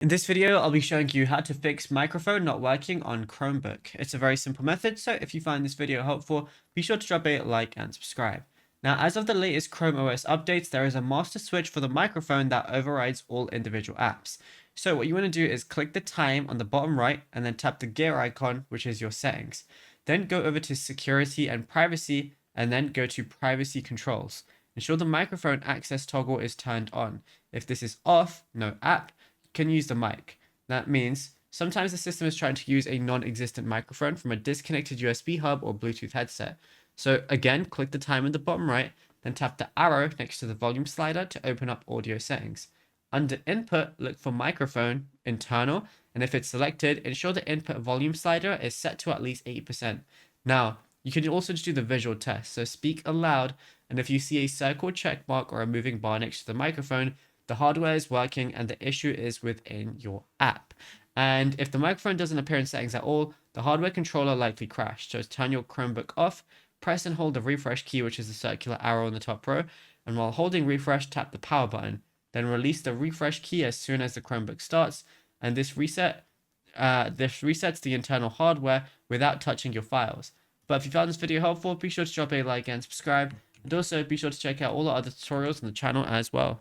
In this video, I'll be showing you how to fix microphone not working on Chromebook. It's a very simple method, so if you find this video helpful, be sure to drop a like and subscribe. Now, as of the latest Chrome OS updates, there is a master switch for the microphone that overrides all individual apps. So what you want to do is click the time on the bottom right and then tap the gear icon, which is your settings. Then go over to security and privacy and then go to privacy controls. Ensure the microphone access toggle is turned on. If this is off, no app, can use the mic. That means sometimes the system is trying to use a non-existent microphone from a disconnected USB hub or Bluetooth headset. So again, click the time in the bottom right, then tap the arrow next to the volume slider to open up audio settings. Under input, look for microphone, internal, and if it's selected, ensure the input volume slider is set to at least 80%. Now, you can also just do the visual test, so speak aloud, and if you see a circle check mark or a moving bar next to the microphone, the hardware is working and the issue is within your app. And if the microphone doesn't appear in settings at all, the hardware controller likely crashed. So turn your Chromebook off, press and hold the refresh key, which is the circular arrow on the top row, and while holding refresh, tap the power button. Then release the refresh key as soon as the Chromebook starts, and this resets the internal hardware without touching your files. But if you found this video helpful, be sure to drop a like and subscribe, and also be sure to check out all the other tutorials on the channel as well.